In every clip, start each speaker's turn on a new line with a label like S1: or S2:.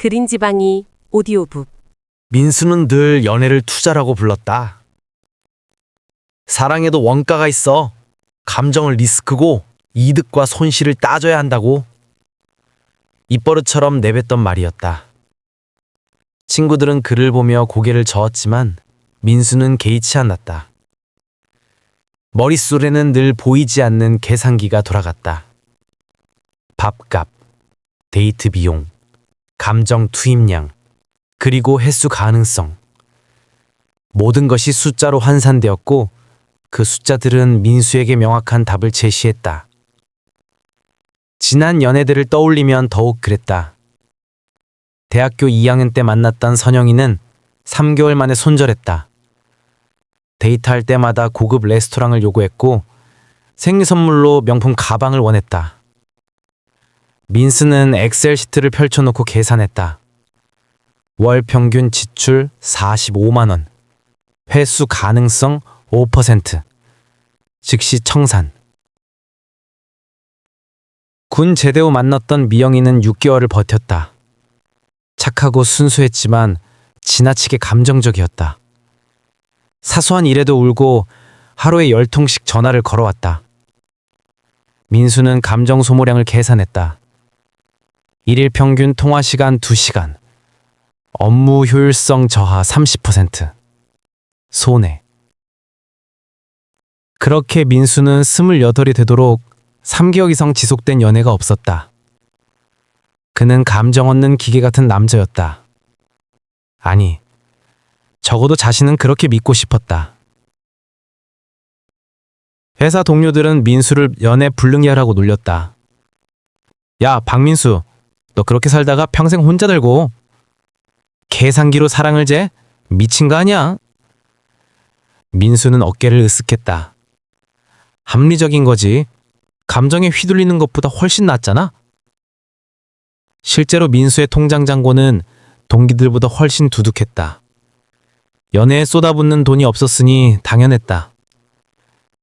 S1: 그린지방이 오디오북.
S2: 민수는 늘 연애를 투자라고 불렀다. 사랑에도 원가가 있어. 감정을 리스크고 이득과 손실을 따져야 한다고. 입버릇처럼 내뱉던 말이었다. 친구들은 그를 보며 고개를 저었지만 민수는 개의치 않았다. 머릿속에는 늘 보이지 않는 계산기가 돌아갔다. 밥값, 데이트 비용, 감정 투입량, 그리고 횟수 가능성. 모든 것이 숫자로 환산되었고 그 숫자들은 민수에게 명확한 답을 제시했다. 지난 연애들을 떠올리면 더욱 그랬다. 대학교 2학년 때 만났던 선영이는 3개월 만에 손절했다. 데이트할 때마다 고급 레스토랑을 요구했고 생일 선물로 명품 가방을 원했다. 민수는 엑셀 시트를 펼쳐놓고 계산했다. 월 평균 지출 45만 원, 회수 가능성 5%, 즉시 청산. 군 제대 후 만났던 미영이는 6개월을 버텼다. 착하고 순수했지만 지나치게 감정적이었다. 사소한 일에도 울고 하루에 10통씩 전화를 걸어왔다. 민수는 감정 소모량을 계산했다. 일일 평균 통화 시간 2시간, 업무 효율성 저하 30%, 손해. 그렇게 민수는 28이 되도록 3개월 이상 지속된 연애가 없었다. 그는 감정 없는 기계 같은 남자였다. 아니, 적어도 자신은 그렇게 믿고 싶었다. 회사 동료들은 민수를 연애 불능이라고 놀렸다. 야, 박민수, 너 그렇게 살다가 평생 혼자 살고 계산기로 사랑을 재? 미친 거 아니야? 민수는 어깨를 으쓱했다. 합리적인 거지. 감정에 휘둘리는 것보다 훨씬 낫잖아? 실제로 민수의 통장 잔고는 동기들보다 훨씬 두둑했다. 연애에 쏟아붓는 돈이 없었으니 당연했다.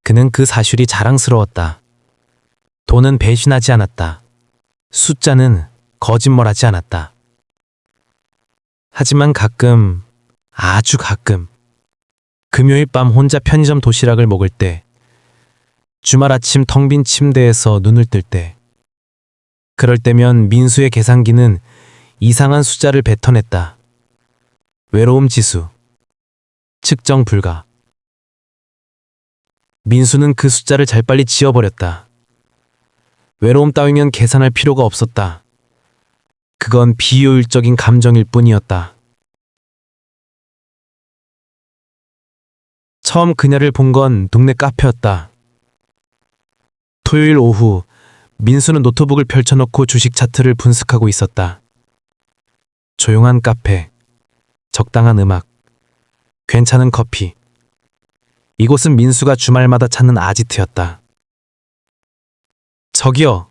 S2: 그는 그 사실이 자랑스러웠다. 돈은 배신하지 않았다. 숫자는 거짓말하지 않았다. 하지만 가끔, 아주 가끔, 금요일 밤 혼자 편의점 도시락을 먹을 때, 주말 아침 텅 빈 침대에서 눈을 뜰 때, 그럴 때면 민수의 계산기는 이상한 숫자를 뱉어냈다. 외로움 지수, 측정 불가. 민수는 그 숫자를 잘빨리 지워버렸다. 외로움 따위면 계산할 필요가 없었다. 그건 비효율적인 감정일 뿐이었다. 처음 그녀를 본 건 동네 카페였다. 토요일 오후, 민수는 노트북을 펼쳐놓고 주식 차트를 분석하고 있었다. 조용한 카페, 적당한 음악, 괜찮은 커피. 이곳은 민수가 주말마다 찾는 아지트였다. 저기요,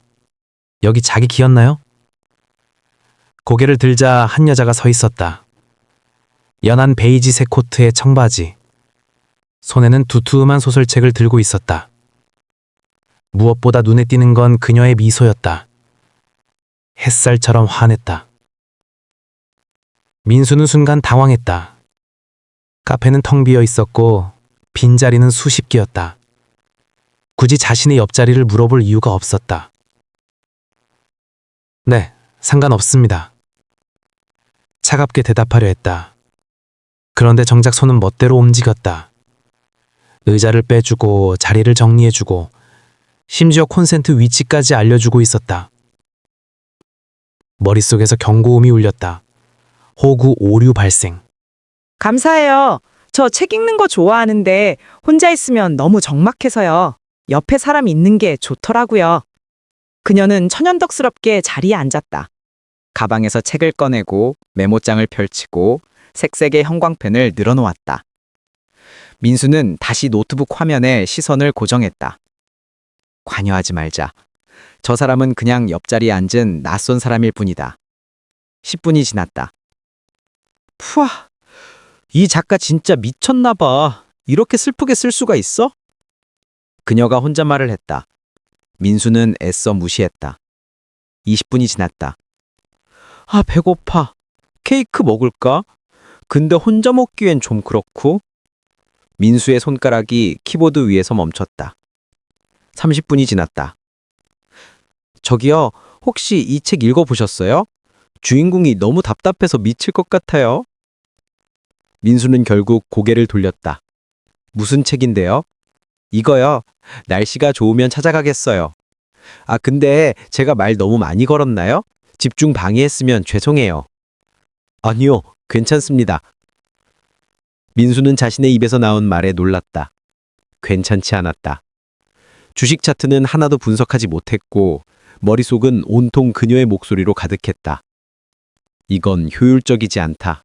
S2: 여기 자기 기었나요? 고개를 들자 한 여자가 서 있었다. 연한 베이지색 코트에 청바지. 손에는 두툼한 소설책을 들고 있었다. 무엇보다 눈에 띄는 건 그녀의 미소였다. 햇살처럼 환했다. 민수는 순간 당황했다. 카페는 텅 비어 있었고 빈자리는 수십 개였다. 굳이 자신의 옆자리를 물어볼 이유가 없었다. 네, 상관없습니다. 차갑게 대답하려 했다. 그런데 정작 손은 멋대로 움직였다. 의자를 빼주고 자리를 정리해주고 심지어 콘센트 위치까지 알려주고 있었다. 머릿속에서 경고음이 울렸다. 호구 오류 발생.
S3: 감사해요. 저 책 읽는 거 좋아하는데 혼자 있으면 너무 적막해서요. 옆에 사람 있는 게 좋더라고요. 그녀는 천연덕스럽게 자리에 앉았다. 가방에서 책을 꺼내고 메모장을 펼치고 색색의 형광펜을 늘어놓았다. 민수는 다시 노트북 화면에 시선을 고정했다. 관여하지 말자. 저 사람은 그냥 옆자리에 앉은 낯선 사람일 뿐이다. 10분이 지났다. 푸아, 이 작가 진짜 미쳤나 봐. 이렇게 슬프게 쓸 수가 있어? 그녀가 혼잣말을 했다. 민수는 애써 무시했다. 20분이 지났다. 아, 배고파.
S4: 케이크 먹을까? 근데 혼자 먹기엔 좀 그렇고. 민수의 손가락이 키보드 위에서 멈췄다. 30분이 지났다. 저기요, 혹시 이 책 읽어보셨어요? 주인공이 너무 답답해서 미칠 것 같아요. 민수는 결국 고개를 돌렸다. 무슨 책인데요? 이거요. 날씨가 좋으면 찾아가겠어요. 아, 근데 제가 말 너무 많이 걸었나요? 집중 방해했으면 죄송해요. 아니요, 괜찮습니다. 민수는 자신의 입에서 나온 말에 놀랐다. 괜찮지 않았다. 주식 차트는 하나도 분석하지 못했고 머릿속은 온통 그녀의 목소리로 가득했다. 이건 효율적이지 않다.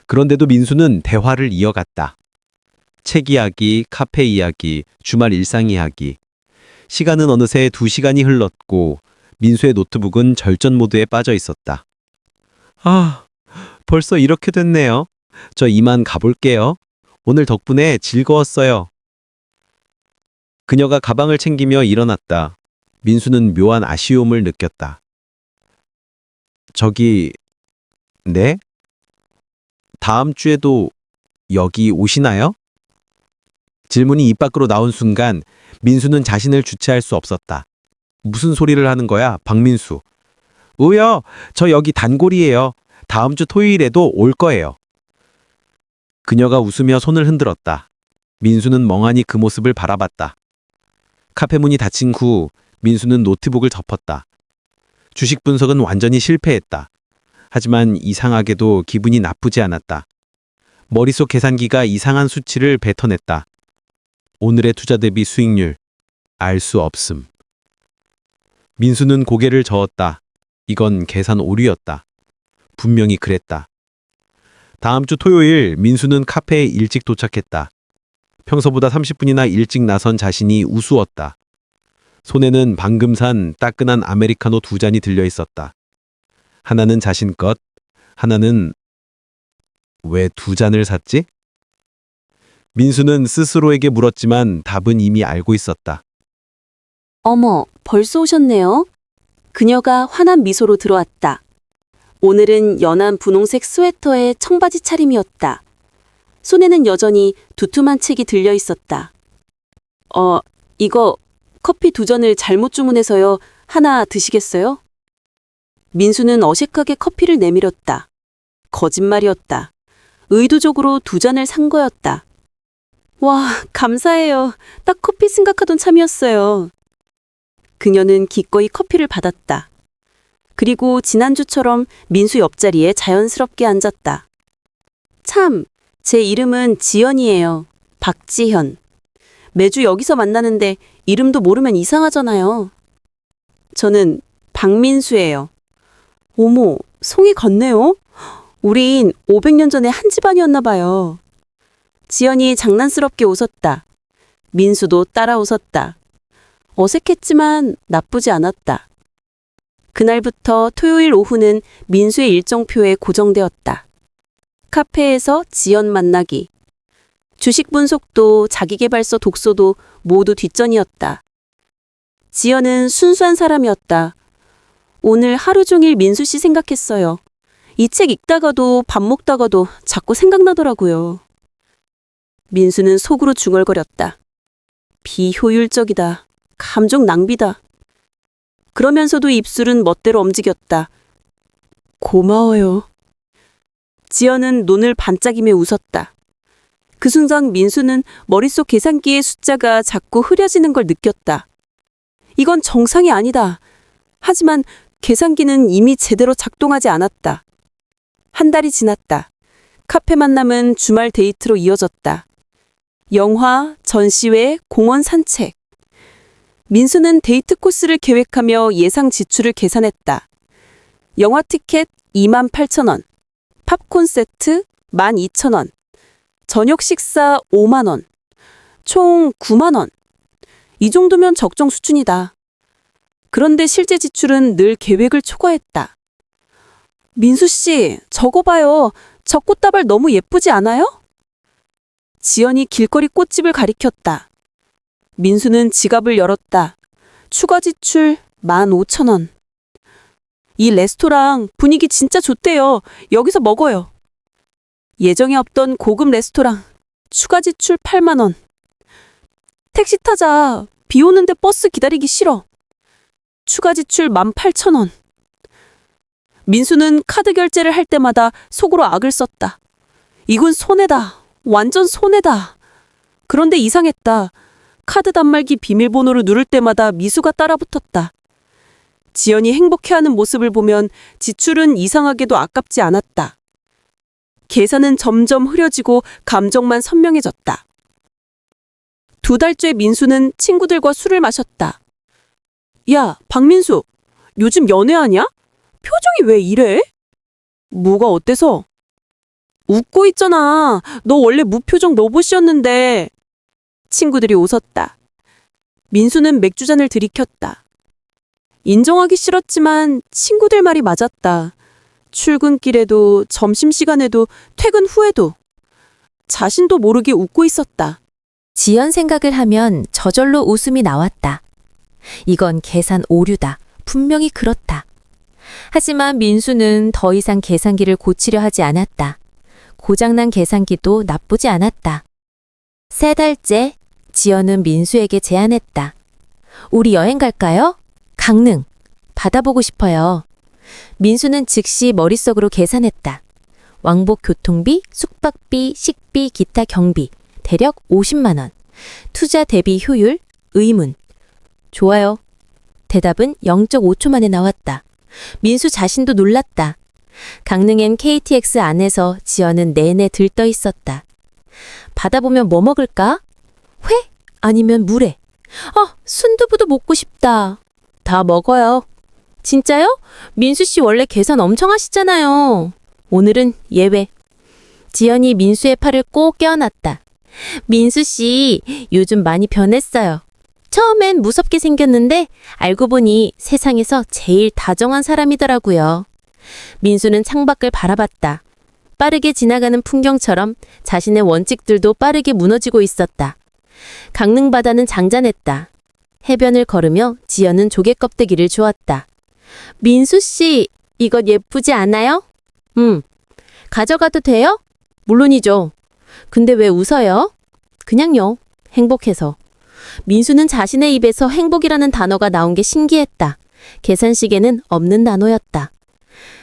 S4: 그런데도 민수는 대화를 이어갔다. 책 이야기, 카페 이야기, 주말 일상 이야기. 시간은 어느새 2시간이 흘렀고 민수의 노트북은 절전 모드에 빠져 있었다. 아, 벌써 이렇게 됐네요. 저 이만 가볼게요. 오늘 덕분에 즐거웠어요. 그녀가 가방을 챙기며 일어났다. 민수는 묘한 아쉬움을 느꼈다. 저기, 네? 다음 주에도 여기 오시나요? 질문이 입 밖으로 나온 순간 민수는 자신을 주체할 수 없었다. 무슨 소리를 하는 거야, 박민수? 우요, 저 여기 단골이에요. 다음 주 토요일에도 올 거예요. 그녀가 웃으며 손을 흔들었다. 민수는 멍하니 그 모습을 바라봤다. 카페 문이 닫힌 후 민수는 노트북을 덮었다. 주식 분석은 완전히 실패했다. 하지만 이상하게도 기분이 나쁘지 않았다. 머릿속 계산기가 이상한 수치를 뱉어냈다. 오늘의 투자 대비 수익률, 알 수 없음. 민수는 고개를 저었다. 이건 계산 오류였다. 분명히 그랬다. 다음 주 토요일 민수는 카페에 일찍 도착했다. 평소보다 30분이나 일찍 나선 자신이 우스웠다. 손에는 방금 산 따끈한 아메리카노 2잔이 들려 있었다. 하나는 자신 것, 하나는 왜 2잔을 샀지? 민수는 스스로에게 물었지만 답은 이미 알고 있었다.
S1: 어머, 벌써 오셨네요. 그녀가 환한 미소로 들어왔다. 오늘은 연한 분홍색 스웨터에 청바지 차림이었다. 손에는 여전히 두툼한 책이 들려 있었다. 이거 커피 2잔을 잘못 주문해서요. 하나 드시겠어요? 민수는 어색하게 커피를 내밀었다. 거짓말이었다. 의도적으로 2잔을 산 거였다. 와, 감사해요. 딱 커피 생각하던 참이었어요. 그녀는 기꺼이 커피를 받았다. 그리고 지난주처럼 민수 옆자리에 자연스럽게 앉았다. 참, 제 이름은 지연이에요. 박지현. 매주 여기서 만나는데 이름도 모르면 이상하잖아요. 저는 박민수예요. 어머, 송이 같네요. 우린 500년 전에 한 집안이었나 봐요. 지연이 장난스럽게 웃었다. 민수도 따라 웃었다. 어색했지만 나쁘지 않았다. 그날부터 토요일 오후는 민수의 일정표에 고정되었다. 카페에서 지연 만나기. 주식 분석도 자기계발서 독서도 모두 뒷전이었다. 지연은 순수한 사람이었다. 오늘 하루 종일 민수 씨 생각했어요. 이 책 읽다가도 밥 먹다가도 자꾸 생각나더라고요. 민수는 속으로 중얼거렸다. 비효율적이다. 감정 낭비다. 그러면서도 입술은 멋대로 움직였다. 고마워요. 지연은 눈을 반짝이며 웃었다. 그 순간 민수는 머릿속 계산기의 숫자가 자꾸 흐려지는 걸 느꼈다. 이건 정상이 아니다. 하지만 계산기는 이미 제대로 작동하지 않았다. 한 달이 지났다. 카페 만남은 주말 데이트로 이어졌다. 영화, 전시회, 공원 산책. 민수는 데이트 코스를 계획하며 예상 지출을 계산했다. 영화 티켓 28,000원, 팝콘 세트 12,000원, 저녁 식사 5만원, 총 9만원. 이 정도면 적정 수준이다. 그런데 실제 지출은 늘 계획을 초과했다. 민수 씨, 저거 봐요. 저 꽃다발 너무 예쁘지 않아요? 지연이 길거리 꽃집을 가리켰다. 민수는 지갑을 열었다. 추가 지출 15,000원. 이 레스토랑 분위기 진짜 좋대요. 여기서 먹어요. 예정에 없던 고급 레스토랑. 추가 지출 8만 원. 택시 타자. 비 오는데 버스 기다리기 싫어. 추가 지출 18,000원. 민수는 카드 결제를 할 때마다 속으로 악을 썼다. 이건 손해다. 완전 손해다. 그런데 이상했다. 카드 단말기 비밀번호를 누를 때마다 미수가 따라붙었다. 지연이 행복해하는 모습을 보면 지출은 이상하게도 아깝지 않았다. 계산은 점점 흐려지고 감정만 선명해졌다. 2달째 민수는 친구들과 술을 마셨다. 야, 박민수, 요즘 연애하냐? 표정이 왜 이래? 뭐가 어때서? 웃고 있잖아. 너 원래 무표정 로봇이었는데. 친구들이 웃었다. 민수는 맥주잔을 들이켰다. 인정하기 싫었지만 친구들 말이 맞았다. 출근길에도 점심시간에도 퇴근 후에도 자신도 모르게 웃고 있었다.
S5: 지연 생각을 하면 저절로 웃음이 나왔다. 이건 계산 오류다. 분명히 그렇다. 하지만 민수는 더 이상 계산기를 고치려 하지 않았다. 고장난 계산기도 나쁘지 않았다. 3달째 지연은 민수에게 제안했다. 우리 여행 갈까요? 강릉. 바다 보고 싶어요. 민수는 즉시 머릿속으로 계산했다. 왕복 교통비, 숙박비, 식비, 기타 경비. 대략 50만 원. 투자 대비 효율, 의문. 좋아요. 대답은 0.5초 만에 나왔다. 민수 자신도 놀랐다. 강릉엔 KTX 안에서 지연은 내내 들떠 있었다. 바다 보면 뭐 먹을까? 회? 아니면 물회? 순두부도 먹고 싶다. 다 먹어요. 진짜요? 민수 씨 원래 계산 엄청 하시잖아요. 오늘은 예외. 지연이 민수의 팔을 꼭 껴안았다. 민수 씨, 요즘 많이 변했어요. 처음엔 무섭게 생겼는데 알고 보니 세상에서 제일 다정한 사람이더라고요. 민수는 창밖을 바라봤다. 빠르게 지나가는 풍경처럼 자신의 원칙들도 빠르게 무너지고 있었다. 강릉 바다는 장잔했다. 해변을 걸으며 지연은 조개 껍데기를 주었다. 민수 씨, 이것 예쁘지 않아요? 가져가도 돼요? 물론이죠. 근데 왜 웃어요? 그냥요. 행복해서. 민수는 자신의 입에서 행복이라는 단어가 나온 게 신기했다. 계산식에는 없는 단어였다.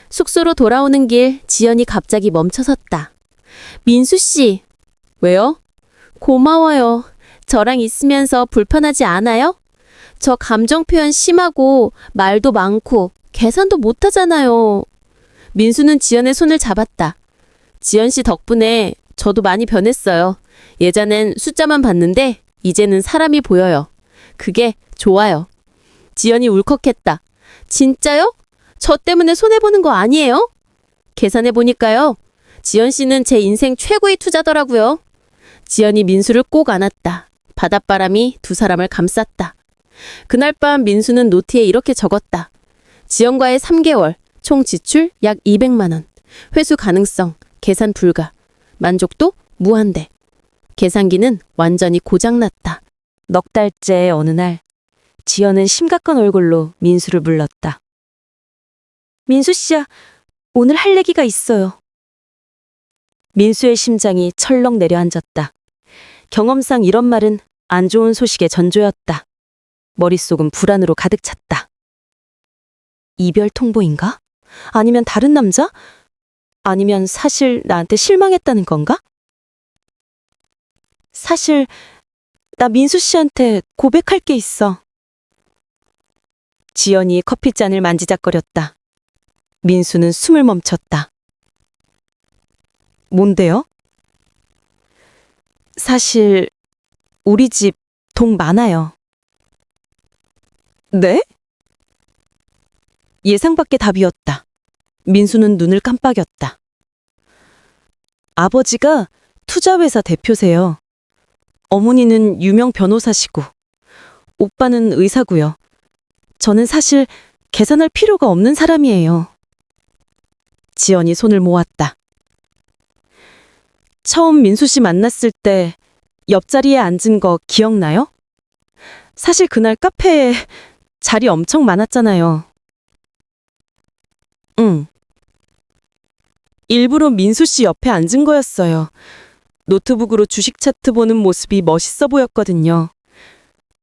S5: 숙소로 돌아오는 길 지연이 갑자기 멈춰섰다. 민수 씨. 왜요? 고마워요. 저랑 있으면서 불편하지 않아요? 저 감정 표현 심하고 말도 많고 계산도 못하잖아요. 민수는 지연의 손을 잡았다. 지연 씨 덕분에 저도 많이 변했어요. 예전엔 숫자만 봤는데 이제는 사람이 보여요. 그게 좋아요. 지연이 울컥했다. 진짜요? 저 때문에 손해보는 거 아니에요? 계산해보니까요. 지연 씨는 제 인생 최고의 투자더라고요. 지연이 민수를 꼭 안았다. 바닷바람이 두 사람을 감쌌다. 그날 밤 민수는 노트에 이렇게 적었다. 지연과의 3개월, 총 지출 약 200만 원. 회수 가능성, 계산 불가. 만족도 무한대. 계산기는 완전히 고장났다.
S1: 넉 달째 어느 날 지연은 심각한 얼굴로 민수를 불렀다. 민수 씨야, 오늘 할 얘기가 있어요. 민수의 심장이 철렁 내려앉았다. 경험상 이런 말은 안 좋은 소식의 전조였다. 머릿속은 불안으로 가득 찼다. 이별 통보인가? 아니면 다른 남자? 아니면 사실 나한테 실망했다는 건가? 사실 나 민수 씨한테 고백할 게 있어. 지연이 커피잔을 만지작거렸다. 민수는 숨을 멈췄다. 뭔데요? 사실 우리 집 돈 많아요. 네? 예상 밖의 답이었다. 민수는 눈을 깜빡였다. 아버지가 투자회사 대표세요. 어머니는 유명 변호사시고, 오빠는 의사고요. 저는 사실 계산할 필요가 없는 사람이에요. 지연이 손을 모았다. 처음 민수 씨 만났을 때 옆자리에 앉은 거 기억나요? 사실 그날 카페에 자리 엄청 많았잖아요. 응. 일부러 민수 씨 옆에 앉은 거였어요. 노트북으로 주식 차트 보는 모습이 멋있어 보였거든요.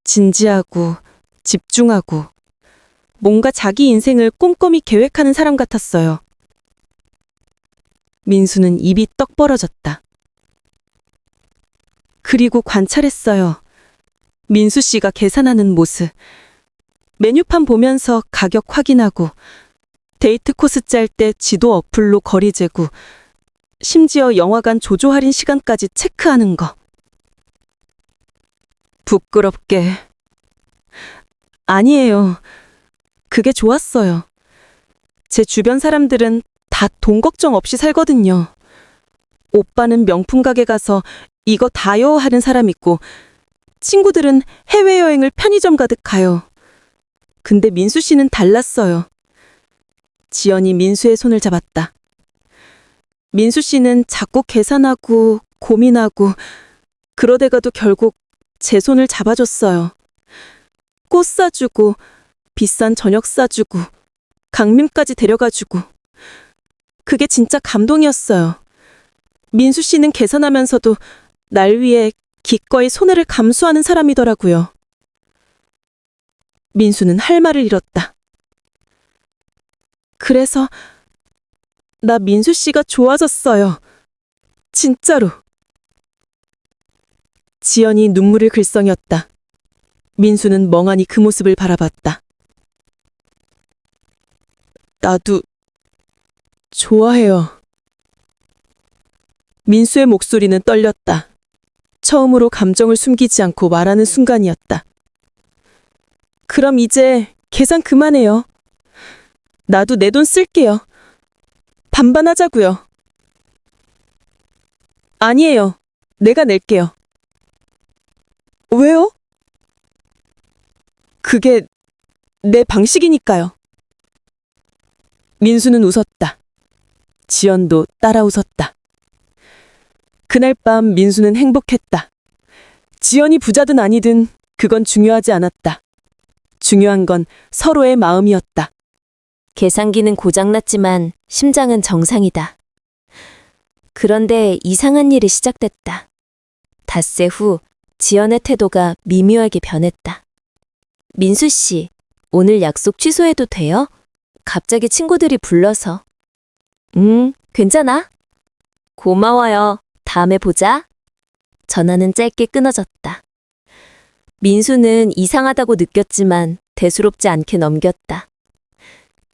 S1: 진지하고 집중하고 뭔가 자기 인생을 꼼꼼히 계획하는 사람 같았어요. 민수는 입이 떡 벌어졌다. 그리고 관찰했어요. 민수 씨가 계산하는 모습. 메뉴판 보면서 가격 확인하고 데이트 코스 짤 때 지도 어플로 거리 재고 심지어 영화관 조조 할인 시간까지 체크하는 거. 부끄럽게. 아니에요. 그게 좋았어요. 제 주변 사람들은 다 돈 걱정 없이 살거든요. 오빠는 명품 가게 가서 이거 다요 하는 사람 있고 친구들은 해외여행을 편의점 가득 가요. 근데 민수 씨는 달랐어요. 지연이 민수의 손을 잡았다. 민수 씨는 자꾸 계산하고 고민하고 그러다가도 결국 제 손을 잡아줬어요. 꽃 사주고 비싼 저녁 사주고 강림까지 데려가주고 그게 진짜 감동이었어요. 민수 씨는 계산하면서도 날 위해 기꺼이 손해를 감수하는 사람이더라고요. 민수는 할 말을 잃었다. 그래서 나 민수 씨가 좋아졌어요. 진짜로. 지연이 눈물을 글썽였다. 민수는 멍하니 그 모습을 바라봤다. 나도 좋아해요. 민수의 목소리는 떨렸다. 처음으로 감정을 숨기지 않고 말하는 순간이었다. 그럼 이제 계산 그만해요. 나도 내 돈 쓸게요. 반반 하자고요. 아니에요. 내가 낼게요. 왜요? 그게 내 방식이니까요. 민수는 웃었다. 지연도 따라 웃었다. 그날 밤 민수는 행복했다. 지연이 부자든 아니든 그건 중요하지 않았다. 중요한 건 서로의 마음이었다.
S5: 계산기는 고장났지만 심장은 정상이다. 그런데 이상한 일이 시작됐다. 닷새 후 지연의 태도가 미묘하게 변했다. 민수 씨, 오늘 약속 취소해도 돼요? 갑자기 친구들이 불러서. 괜찮아. 고마워요. 다음에 보자. 전화는 짧게 끊어졌다. 민수는 이상하다고 느꼈지만 대수롭지 않게 넘겼다.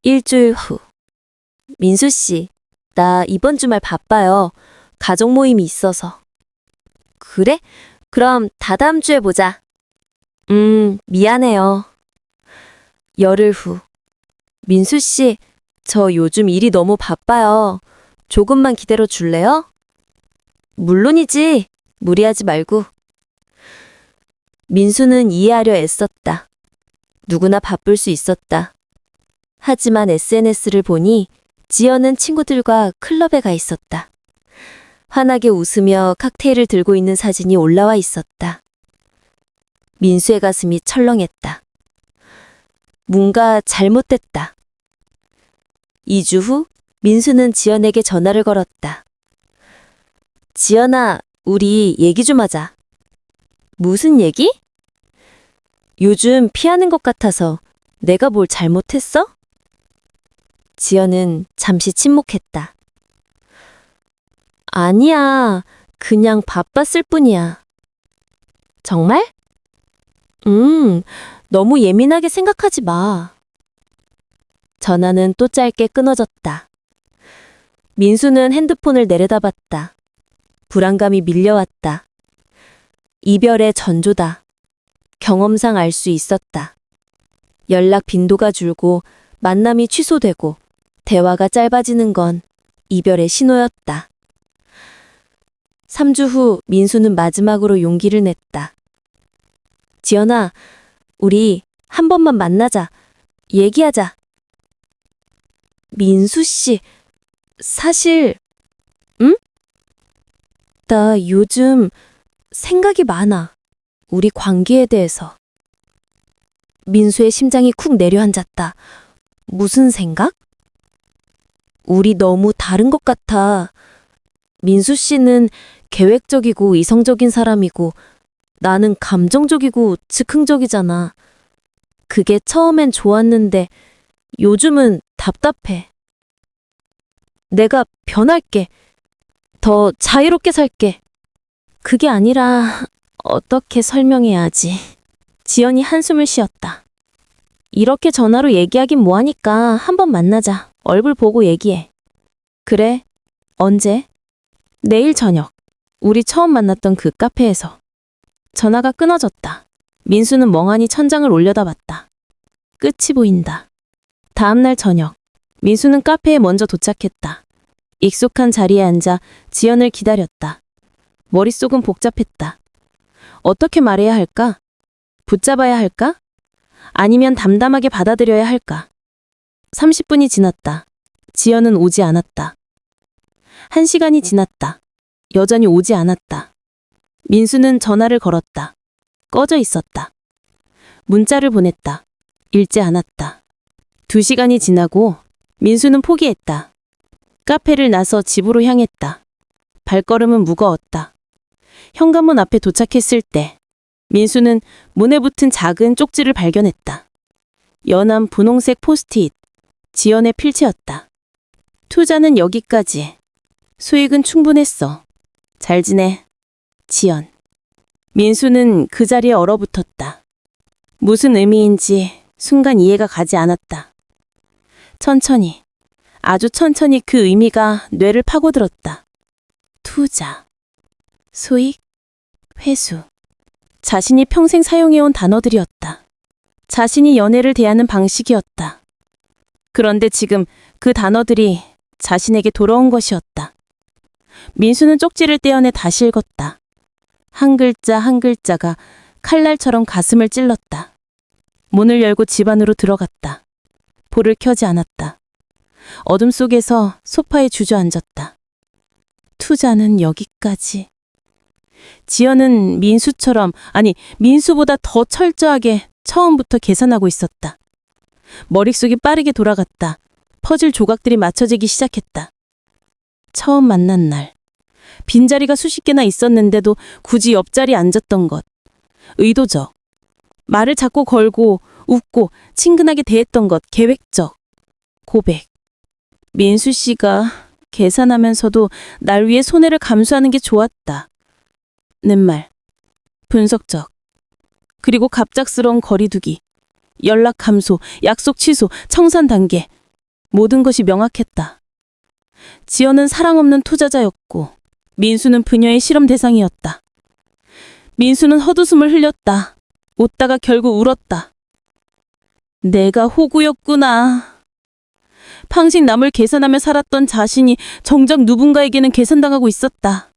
S5: 일주일 후. 민수 씨, 나 이번 주말 바빠요. 가족 모임이 있어서. 그래? 그럼 다다음 주에 보자. 미안해요. 열흘 후. 민수 씨, 저 요즘 일이 너무 바빠요. 조금만 기다려 줄래요? 물론이지. 무리하지 말고. 민수는 이해하려 애썼다. 누구나 바쁠 수 있었다. 하지만 SNS를 보니 지연은 친구들과 클럽에 가 있었다. 환하게 웃으며 칵테일을 들고 있는 사진이 올라와 있었다. 민수의 가슴이 철렁했다. 뭔가 잘못됐다. 2주 후 민수는 지연에게 전화를 걸었다. 지연아, 우리 얘기 좀 하자. 무슨 얘기? 요즘 피하는 것 같아서 내가 뭘 잘못했어? 지연은 잠시 침묵했다. 아니야, 그냥 바빴을 뿐이야. 정말? 너무 예민하게 생각하지 마. 전화는 또 짧게 끊어졌다. 민수는 핸드폰을 내려다봤다. 불안감이 밀려왔다. 이별의 전조다. 경험상 알 수 있었다. 연락 빈도가 줄고 만남이 취소되고 대화가 짧아지는 건 이별의 신호였다. 3주 후 민수는 마지막으로 용기를 냈다. 지연아, 우리 한 번만 만나자. 얘기하자. 민수 씨, 사실, 나 요즘 생각이 많아. 우리 관계에 대해서. 민수의 심장이 쿡 내려앉았다. 무슨 생각?
S1: 우리 너무 다른 것 같아. 민수 씨는 계획적이고 이성적인 사람이고 나는 감정적이고 즉흥적이잖아. 그게 처음엔 좋았는데 요즘은 답답해. 내가 변할게. 더 자유롭게 살게. 그게 아니라 어떻게 설명해야지. 지연이 한숨을 쉬었다. 이렇게 전화로 얘기하긴 뭐하니까 한번 만나자. 얼굴 보고 얘기해. 그래. 언제? 내일 저녁. 우리 처음 만났던 그 카페에서. 전화가 끊어졌다. 민수는 멍하니 천장을 올려다봤다. 끝이 보인다. 다음날 저녁. 민수는 카페에 먼저 도착했다. 익숙한 자리에 앉아 지연을 기다렸다. 머릿속은 복잡했다. 어떻게 말해야 할까? 붙잡아야 할까? 아니면 담담하게 받아들여야 할까? 30분이 지났다. 지연은 오지 않았다. 1시간이 지났다. 여전히 오지 않았다. 민수는 전화를 걸었다. 꺼져 있었다. 문자를 보냈다. 읽지 않았다. 2시간이 지나고 민수는 포기했다. 카페를 나서 집으로 향했다. 발걸음은 무거웠다. 현관문 앞에 도착했을 때 민수는 문에 붙은 작은 쪽지를 발견했다. 연한 분홍색 포스트잇. 지연의 필체였다. 투자는 여기까지. 수익은 충분했어. 잘 지내. 지연. 민수는 그 자리에 얼어붙었다. 무슨 의미인지 순간 이해가 가지 않았다. 천천히, 아주 천천히 그 의미가 뇌를 파고들었다. 투자, 수익, 회수. 자신이 평생 사용해온 단어들이었다. 자신이 연애를 대하는 방식이었다. 그런데 지금 그 단어들이 자신에게 돌아온 것이었다. 민수는 쪽지를 떼어내 다시 읽었다. 한 글자 한 글자가 칼날처럼 가슴을 찔렀다. 문을 열고 집 안으로 들어갔다. 불을 켜지 않았다. 어둠 속에서 소파에 주저앉았다. 투자는 여기까지. 지연은 민수처럼, 아니 민수보다 더 철저하게 처음부터 계산하고 있었다. 머릿속이 빠르게 돌아갔다. 퍼즐 조각들이 맞춰지기 시작했다. 처음 만난 날. 빈자리가 수십 개나 있었는데도 굳이 옆자리에 앉았던 것. 의도적. 말을 자꾸 걸고 웃고 친근하게 대했던 것. 계획적. 고백. 민수 씨가 계산하면서도 날 위해 손해를 감수하는 게 좋았다. 는 말. 분석적. 그리고 갑작스러운 거리두기. 연락 감소, 약속 취소, 청산 단계. 모든 것이 명확했다. 지연은 사랑 없는 투자자였고 민수는 부녀의 실험 대상이었다. 민수는 헛웃음을 흘렸다. 웃다가 결국 울었다. 내가 호구였구나. 평생 남을 계산하며 살았던 자신이 정작 누군가에게는 계산당하고 있었다.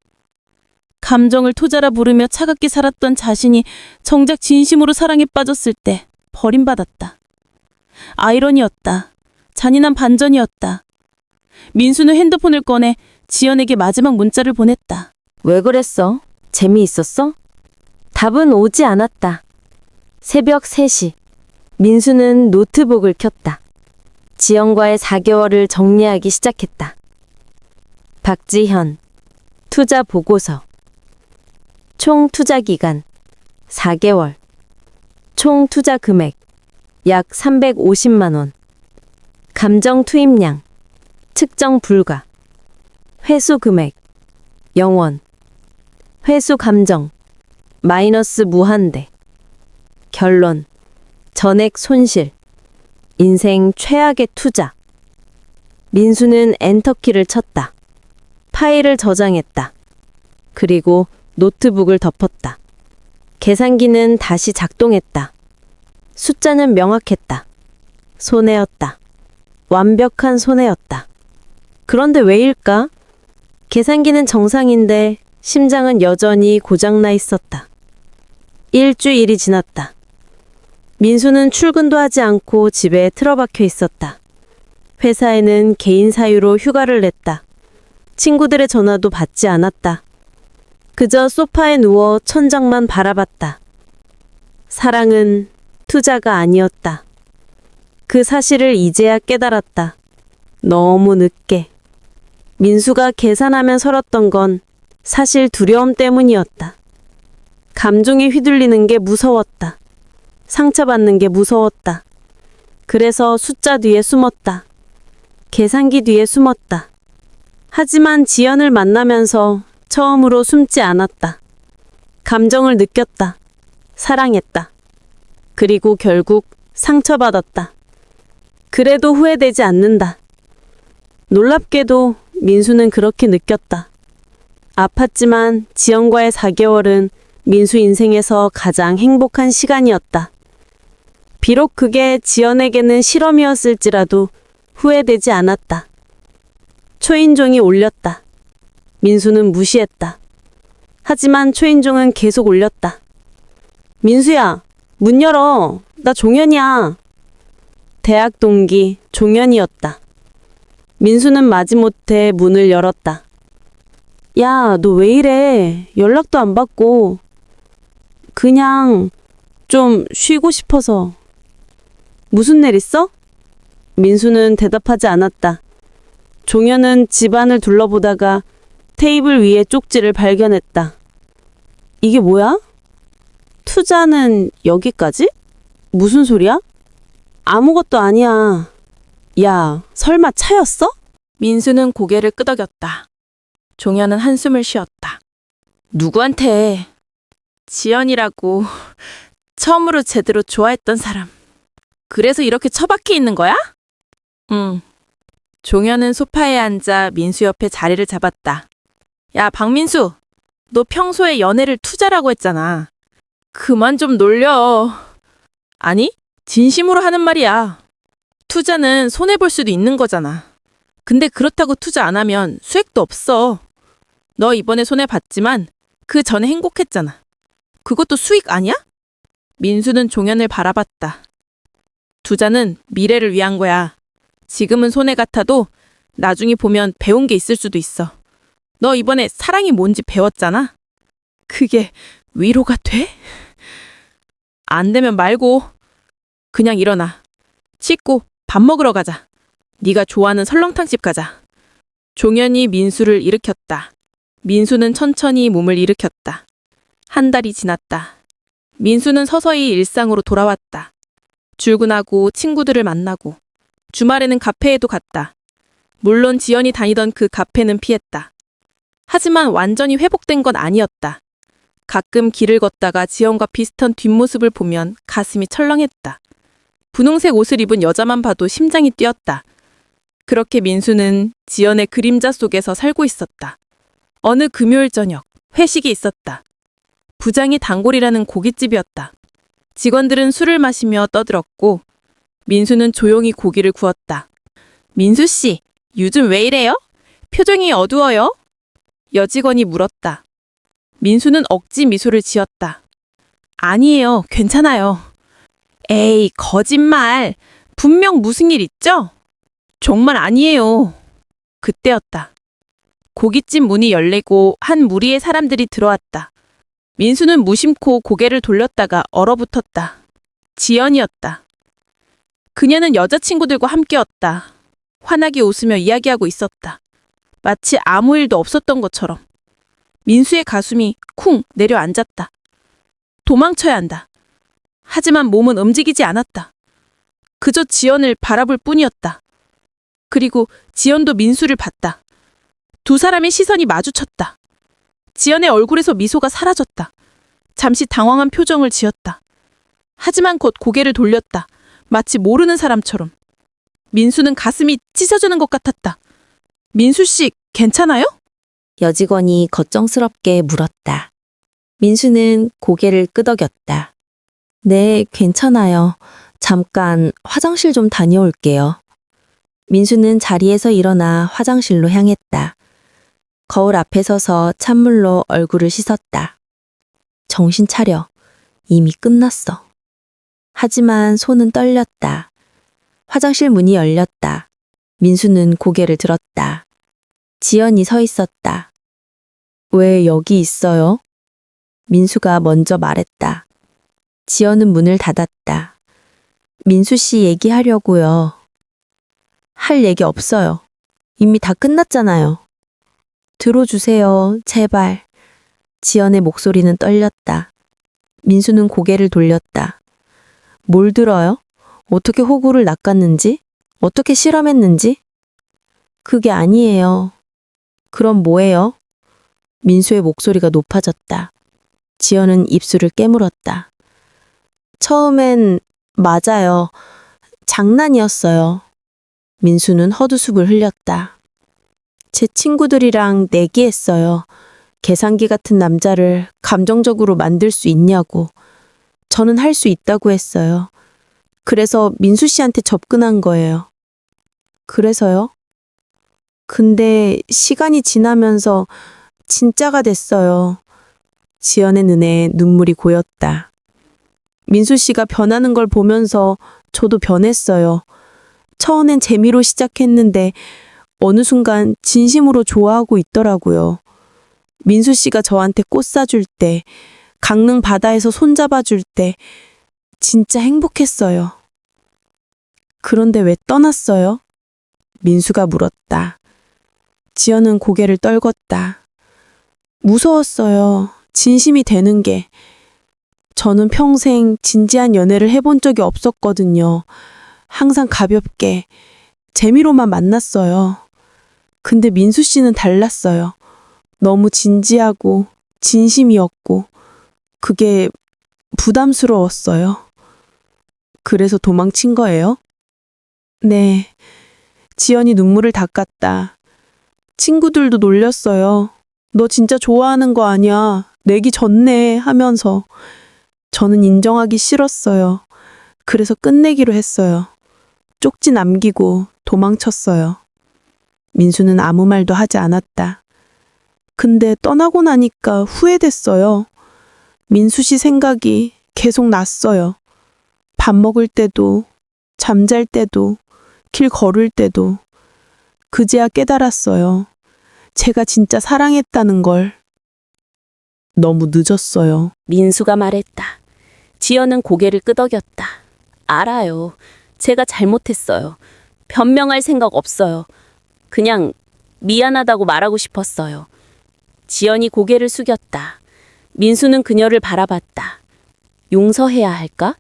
S1: 감정을 투자라 부르며 차갑게 살았던 자신이 정작 진심으로 사랑에 빠졌을 때 버림받았다. 아이러니였다. 잔인한 반전이었다. 민수는 핸드폰을 꺼내 지연에게 마지막 문자를 보냈다. 왜 그랬어? 재미있었어? 답은 오지 않았다. 새벽 3시. 민수는 노트북을 켰다. 지연과의 4개월을 정리하기 시작했다. 박지현. 투자 보고서. 총 투자 기간 4개월. 총 투자 금액 약 350만 원. 감정 투입량 측정 불가. 회수 금액 0원. 회수 감정 마이너스 무한대. 결론 전액 손실. 인생 최악의 투자. 민수는 엔터키를 쳤다. 파일을 저장했다. 그리고 노트북을 덮었다. 계산기는 다시 작동했다. 숫자는 명확했다. 손해였다. 완벽한 손해였다. 그런데 왜일까? 계산기는 정상인데 심장은 여전히 고장나 있었다. 일주일이 지났다. 민수는 출근도 하지 않고 집에 틀어박혀 있었다. 회사에는 개인 사유로 휴가를 냈다. 친구들의 전화도 받지 않았다. 그저 소파에 누워 천장만 바라봤다. 사랑은 투자가 아니었다. 그 사실을 이제야 깨달았다. 너무 늦게. 민수가 계산하면 설었던 건 사실 두려움 때문이었다. 감정에 휘둘리는 게 무서웠다. 상처받는 게 무서웠다. 그래서 숫자 뒤에 숨었다. 계산기 뒤에 숨었다. 하지만 지연을 만나면서 처음으로 숨지 않았다. 감정을 느꼈다. 사랑했다. 그리고 결국 상처받았다. 그래도 후회되지 않는다. 놀랍게도 민수는 그렇게 느꼈다. 아팠지만 지연과의 4개월은 민수 인생에서 가장 행복한 시간이었다. 비록 그게 지연에게는 실험이었을지라도 후회되지 않았다. 초인종이 울렸다. 민수는 무시했다. 하지만 초인종은 계속 울렸다. 민수야, 문 열어. 나 종현이야. 대학 동기 종현이었다. 민수는 마지못해 문을 열었다. 야, 너 왜 이래? 연락도 안 받고. 그냥 좀 쉬고 싶어서. 무슨 일 있어? 민수는 대답하지 않았다. 종현은 집안을 둘러보다가 테이블 위에 쪽지를 발견했다. 이게 뭐야? 투자는 여기까지? 무슨 소리야? 아무것도 아니야. 야, 설마 차였어?
S6: 민수는 고개를 끄덕였다. 종현은 한숨을 쉬었다. 누구한테? 지연이라고 처음으로 제대로 좋아했던 사람. 그래서 이렇게 처박혀 있는 거야? 응. 종현은 소파에 앉아 민수 옆에 자리를 잡았다. 야, 박민수. 너 평소에 연애를 투자라고 했잖아. 그만 좀 놀려. 아니, 진심으로 하는 말이야. 투자는 손해볼 수도 있는 거잖아. 근데 그렇다고 투자 안 하면 수익도 없어. 너 이번에 손해봤지만 그 전에 행복했잖아. 그것도 수익 아니야? 민수는 종현을 바라봤다. 투자는 미래를 위한 거야. 지금은 손해 같아도 나중에 보면 배운 게 있을 수도 있어. 너 이번에 사랑이 뭔지 배웠잖아? 그게 위로가 돼? 안 되면 말고 그냥 일어나. 씻고 밥 먹으러 가자. 네가 좋아하는 설렁탕집 가자. 종현이 민수를 일으켰다. 민수는 천천히 몸을 일으켰다. 한 달이 지났다. 민수는 서서히 일상으로 돌아왔다. 출근하고 친구들을 만나고 주말에는 카페에도 갔다. 물론 지연이 다니던 그 카페는 피했다. 하지만 완전히 회복된 건 아니었다. 가끔 길을 걷다가 지연과 비슷한 뒷모습을 보면 가슴이 철렁했다. 분홍색 옷을 입은 여자만 봐도 심장이 뛰었다. 그렇게 민수는 지연의 그림자 속에서 살고 있었다. 어느 금요일 저녁 회식이 있었다. 부장이 단골이라는 고깃집이었다. 직원들은 술을 마시며 떠들었고 민수는 조용히 고기를 구웠다. 민수 씨, 요즘 왜 이래요? 표정이 어두워요? 여직원이 물었다. 민수는 억지 미소를 지었다. 아니에요, 괜찮아요. 에이, 거짓말. 분명 무슨 일 있죠? 정말 아니에요. 그때였다. 고깃집 문이 열리고 한 무리의 사람들이 들어왔다. 민수는 무심코 고개를 돌렸다가 얼어붙었다. 지연이었다. 그녀는 여자친구들과 함께였다. 환하게 웃으며 이야기하고 있었다. 마치 아무 일도 없었던 것처럼. 민수의 가슴이 쿵 내려앉았다. 도망쳐야 한다. 하지만 몸은 움직이지 않았다. 그저 지연을 바라볼 뿐이었다. 그리고 지연도 민수를 봤다. 두 사람의 시선이 마주쳤다. 지연의 얼굴에서 미소가 사라졌다. 잠시 당황한 표정을 지었다. 하지만 곧 고개를 돌렸다. 마치 모르는 사람처럼. 민수는 가슴이 찢어지는 것 같았다. 민수 씨, 괜찮아요?
S5: 여직원이 걱정스럽게 물었다. 민수는 고개를 끄덕였다. 네, 괜찮아요. 잠깐 화장실 좀 다녀올게요. 민수는 자리에서 일어나 화장실로 향했다. 거울 앞에 서서 찬물로 얼굴을 씻었다. 정신 차려. 이미 끝났어. 하지만 손은 떨렸다. 화장실 문이 열렸다. 민수는 고개를 들었다. 지연이 서 있었다. 왜 여기 있어요? 민수가 먼저 말했다. 지연은 문을 닫았다. 민수 씨 얘기하려고요. 할 할 얘기 없어요. 이미 다 끝났잖아요. 들어주세요, 제발. 지연의 목소리는 떨렸다. 민수는 고개를 돌렸다. 뭘 들어요? 어떻게 호구를 낚았는지? 어떻게 실험했는지? 그게 아니에요. 그럼 뭐예요? 민수의 목소리가 높아졌다. 지연은 입술을 깨물었다. 처음엔 맞아요. 장난이었어요. 민수는 헛웃음을 흘렸다. 제 친구들이랑 내기했어요. 계산기 같은 남자를 감정적으로 만들 수 있냐고. 저는 할 수 있다고 했어요. 그래서 민수 씨한테 접근한 거예요. 그래서요? 근데 시간이 지나면서 진짜가 됐어요. 지연의 눈에 눈물이 고였다. 민수 씨가 변하는 걸 보면서 저도 변했어요. 처음엔 재미로 시작했는데 어느 순간 진심으로 좋아하고 있더라고요. 민수 씨가 저한테 꽃 사줄 때, 강릉 바다에서 손잡아 줄 때 진짜 행복했어요. 그런데 왜 떠났어요? 민수가 물었다. 지연은 고개를 떨궜다. 무서웠어요. 진심이 되는 게. 저는 평생 진지한 연애를 해본 적이 없었거든요. 항상 가볍게, 재미로만 만났어요. 근데 민수 씨는 달랐어요. 너무 진지하고 진심이었고, 그게 부담스러웠어요. 그래서 도망친 거예요? 네. 지연이 눈물을 닦았다. 친구들도 놀렸어요. 너 진짜 좋아하는 거 아니야. 내기 졌네 하면서. 저는 인정하기 싫었어요. 그래서 끝내기로 했어요. 쪽지 남기고 도망쳤어요. 민수는 아무 말도 하지 않았다. 근데 떠나고 나니까 후회됐어요. 민수 씨 생각이 계속 났어요. 밥 먹을 때도, 잠잘 때도, 길 걸을 때도. 그제야 깨달았어요. 제가 진짜 사랑했다는 걸. 너무 늦었어요.
S1: 민수가 말했다. 지연은 고개를 끄덕였다. 알아요. 제가 잘못했어요. 변명할 생각 없어요. 그냥 미안하다고 말하고 싶었어요. 지연이 고개를 숙였다. 민수는 그녀를 바라봤다. 용서해야 할까?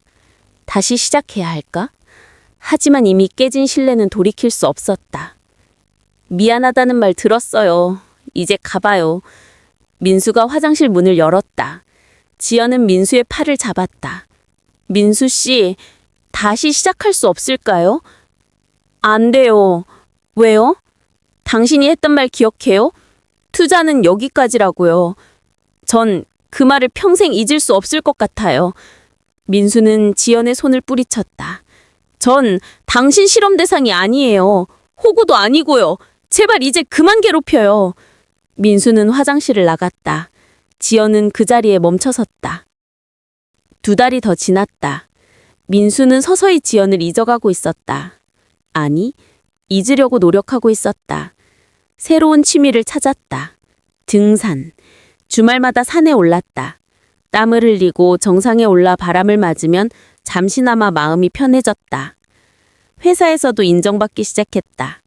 S1: 다시 시작해야 할까? 하지만 이미 깨진 신뢰는 돌이킬 수 없었다. 미안하다는 말 들었어요. 이제 가봐요. 민수가 화장실 문을 열었다. 지연은 민수의 팔을 잡았다. 민수 씨, 다시 시작할 수 없을까요? 안 돼요. 왜요? 당신이 했던 말 기억해요? 투자는 여기까지라고요. 전 그 말을 평생 잊을 수 없을 것 같아요. 민수는 지연의 손을 뿌리쳤다. 전 당신 실험 대상이 아니에요. 호구도 아니고요. 제발 이제 그만 괴롭혀요. 민수는 화장실을 나갔다. 지연은 그 자리에 멈춰섰다. 2달이 더 지났다. 민수는 서서히 지연을 잊어가고 있었다. 아니, 잊으려고 노력하고 있었다. 새로운 취미를 찾았다. 등산. 주말마다 산에 올랐다. 땀을 흘리고 정상에 올라 바람을 맞으면 잠시나마 마음이 편해졌다. 회사에서도 인정받기 시작했다.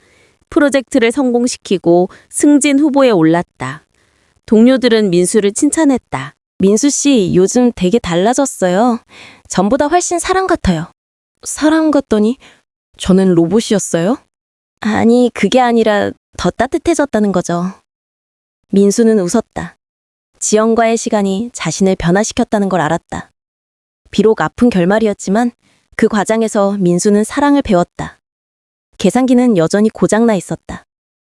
S1: 프로젝트를 성공시키고 승진 후보에 올랐다. 동료들은 민수를 칭찬했다. 민수 씨, 요즘 되게 달라졌어요. 전보다 훨씬 사람 같아요. 사람 같더니 저는 로봇이었어요? 아니, 그게 아니라 더 따뜻해졌다는 거죠. 민수는 웃었다. 지연과의 시간이 자신을 변화시켰다는 걸 알았다. 비록 아픈 결말이었지만 그 과정에서 민수는 사랑을 배웠다. 계산기는 여전히 고장나 있었다.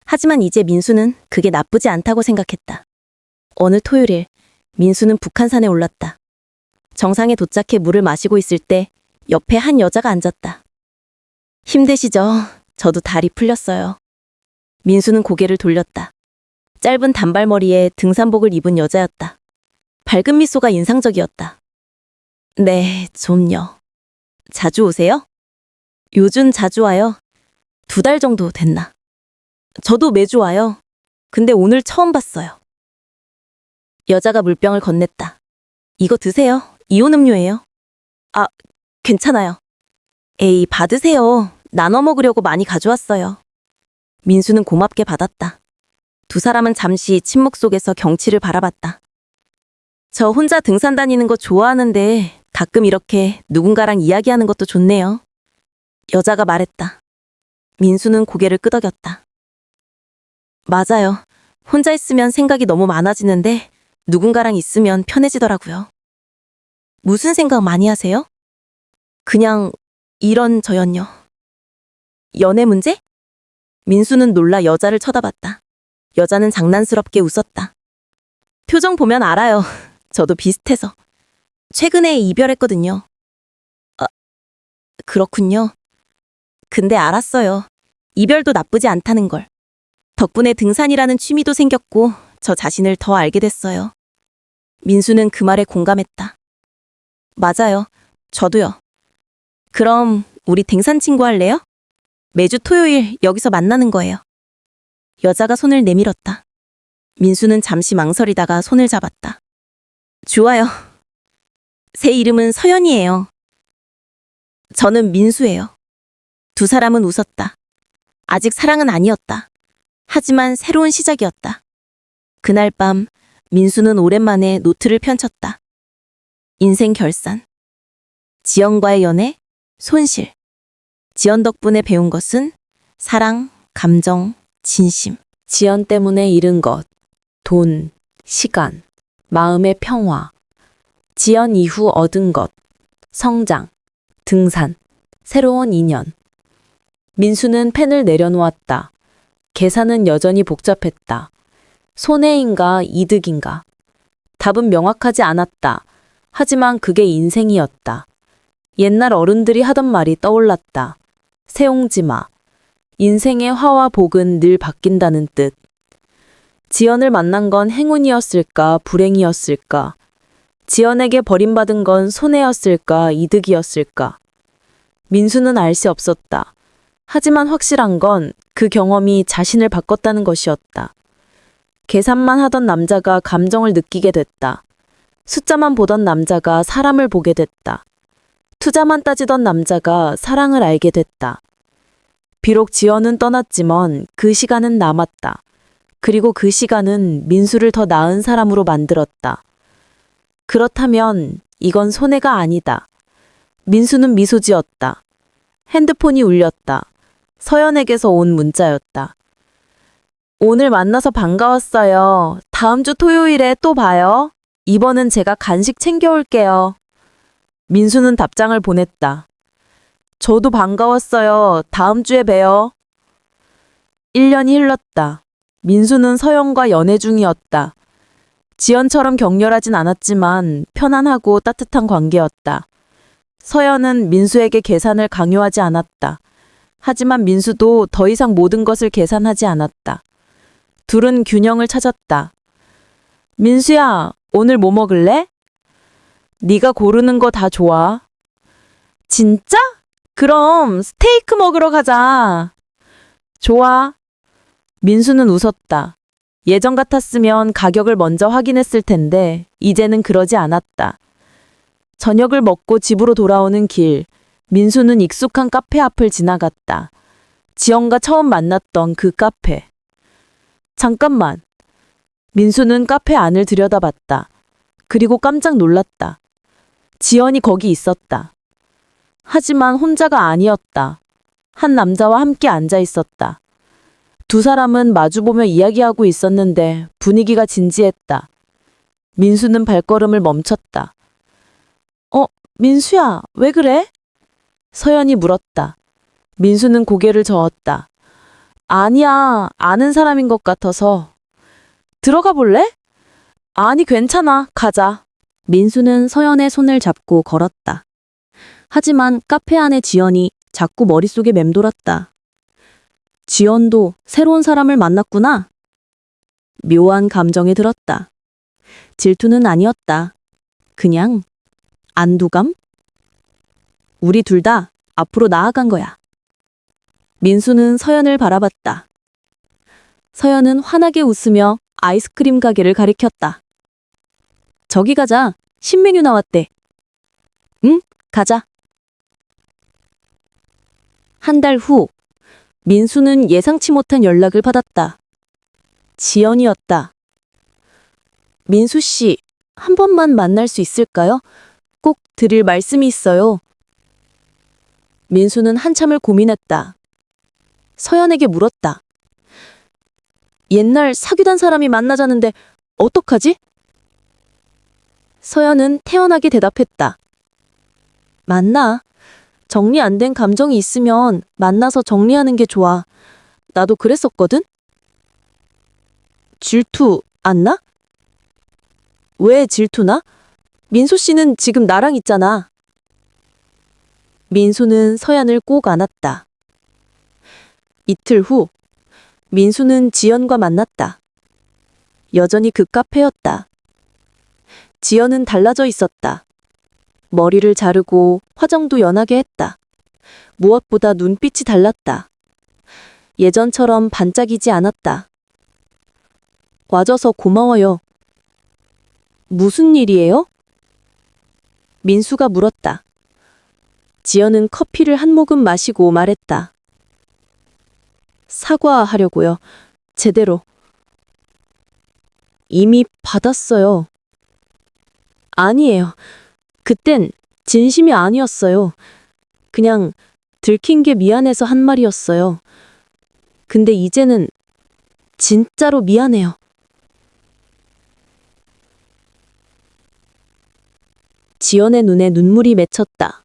S1: 하지만 이제 민수는 그게 나쁘지 않다고 생각했다. 어느 토요일, 민수는 북한산에 올랐다. 정상에 도착해 물을 마시고 있을 때 옆에 한 여자가 앉았다. 힘드시죠? 저도 다리 풀렸어요. 민수는 고개를 돌렸다. 짧은 단발머리에 등산복을 입은 여자였다. 밝은 미소가 인상적이었다. 네, 좀요. 자주 오세요? 요즘 자주 와요. 2달 정도 됐나? 저도 매주 와요. 근데 오늘 처음 봤어요. 여자가 물병을 건넸다. 이거 드세요. 이온 음료예요. 아, 괜찮아요. 에이, 받으세요. 나눠 먹으려고 많이 가져왔어요. 민수는 고맙게 받았다. 두 사람은 잠시 침묵 속에서 경치를 바라봤다. 저 혼자 등산 다니는 거 좋아하는데 가끔 이렇게 누군가랑 이야기하는 것도 좋네요. 여자가 말했다. 민수는 고개를 끄덕였다. 맞아요. 혼자 있으면 생각이 너무 많아지는데 누군가랑 있으면 편해지더라고요. 무슨 생각 많이 하세요? 그냥 이런저런요. 연애 문제? 민수는 놀라 여자를 쳐다봤다. 여자는 장난스럽게 웃었다. 표정 보면 알아요. 저도 비슷해서. 최근에 이별했거든요. 아, 그렇군요. 근데 알았어요. 이별도 나쁘지 않다는 걸. 덕분에 등산이라는 취미도 생겼고 저 자신을 더 알게 됐어요. 민수는 그 말에 공감했다. 맞아요. 저도요. 그럼 우리 등산 친구 할래요? 매주 토요일 여기서 만나는 거예요. 여자가 손을 내밀었다. 민수는 잠시 망설이다가 손을 잡았다. 좋아요. 새 이름은 서연이에요. 저는 민수예요. 두 사람은 웃었다. 아직 사랑은 아니었다. 하지만 새로운 시작이었다. 그날 밤 민수는 오랜만에 노트를 펼쳤다. 인생 결산. 지연과의 연애, 손실. 지연 덕분에 배운 것은 사랑, 감정, 진심.
S5: 지연 때문에 잃은 것, 돈, 시간, 마음의 평화. 지연 이후 얻은 것, 성장, 등산, 새로운 인연. 민수는 펜을 내려놓았다. 계산은 여전히 복잡했다. 손해인가 이득인가. 답은 명확하지 않았다. 하지만 그게 인생이었다. 옛날 어른들이 하던 말이 떠올랐다. 세옹지마. 인생의 화와 복은 늘 바뀐다는 뜻. 지연을 만난 건 행운이었을까, 불행이었을까? 지연에게 버림받은 건 손해였을까, 이득이었을까? 민수는 알 수 없었다. 하지만 확실한 건 그 경험이 자신을 바꿨다는 것이었다. 계산만 하던 남자가 감정을 느끼게 됐다. 숫자만 보던 남자가 사람을 보게 됐다. 투자만 따지던 남자가 사랑을 알게 됐다. 비록 지연은 떠났지만 그 시간은 남았다. 그리고 그 시간은 민수를 더 나은 사람으로 만들었다. 그렇다면 이건 손해가 아니다. 민수는 미소 지었다. 핸드폰이 울렸다. 서연에게서 온 문자였다. 오늘 만나서 반가웠어요. 다음 주 토요일에 또 봐요. 이번은 제가 간식 챙겨올게요. 민수는 답장을 보냈다. 저도 반가웠어요. 다음 주에 봬요. 1년이 흘렀다. 민수는 서연과 연애 중이었다. 지연처럼 격렬하진 않았지만 편안하고 따뜻한 관계였다. 서연은 민수에게 계산을 강요하지 않았다. 하지만 민수도 더 이상 모든 것을 계산하지 않았다. 둘은 균형을 찾았다. 민수야, 오늘 뭐 먹을래? 네가 고르는 거 다 좋아. 진짜? 그럼 스테이크 먹으러 가자. 좋아. 민수는 웃었다. 예전 같았으면 가격을 먼저 확인했을 텐데 이제는 그러지 않았다. 저녁을 먹고 집으로 돌아오는 길, 민수는 익숙한 카페 앞을 지나갔다. 지연과 처음 만났던 그 카페. 잠깐만. 민수는 카페 안을 들여다봤다. 그리고 깜짝 놀랐다. 지연이 거기 있었다. 하지만 혼자가 아니었다. 한 남자와 함께 앉아 있었다. 두 사람은 마주보며 이야기하고 있었는데 분위기가 진지했다. 민수는 발걸음을 멈췄다. 민수야, 왜 그래? 서연이 물었다. 민수는 고개를 저었다. 아니야, 아는 사람인 것 같아서. 들어가 볼래? 아니, 괜찮아. 가자.
S1: 민수는 서연의 손을 잡고 걸었다. 하지만 카페 안의 지연이 자꾸 머릿속에 맴돌았다. 지연도 새로운 사람을 만났구나. 묘한 감정에 들었다. 질투는 아니었다. 그냥 안도감? 우리 둘 다 앞으로 나아간 거야. 민수는 서연을 바라봤다. 서연은 환하게 웃으며 아이스크림 가게를 가리켰다. 저기 가자. 신메뉴 나왔대. 응, 가자. 한 달 후, 민수는 예상치 못한 연락을 받았다. 지연이었다. 민수 씨, 한 번만 만날 수 있을까요? 꼭 드릴 말씀이 있어요. 민수는 한참을 고민했다. 서연에게 물었다. 옛날 사귀던 사람이 만나자는데 어떡하지? 서연은 태연하게 대답했다. 만나. 정리 안 된 감정이 있으면 만나서 정리하는 게 좋아. 나도 그랬었거든? 질투 안 나? 왜 질투나? 민수 씨는 지금 나랑 있잖아. 민수는 서연을 꼭 안았다. 이틀 후, 민수는 지연과 만났다. 여전히 그 카페였다. 지연은 달라져 있었다. 머리를 자르고 화장도 연하게 했다. 무엇보다 눈빛이 달랐다. 예전처럼 반짝이지 않았다. 와줘서 고마워요. 무슨 일이에요? 민수가 물었다. 지연은 커피를 한 모금 마시고 말했다. 사과하려고요. 제대로. 이미 받았어요. 아니에요. 그땐 진심이 아니었어요. 그냥 들킨 게 미안해서 한 말이었어요. 근데 이제는 진짜로 미안해요. 지연의 눈에 눈물이 맺혔다.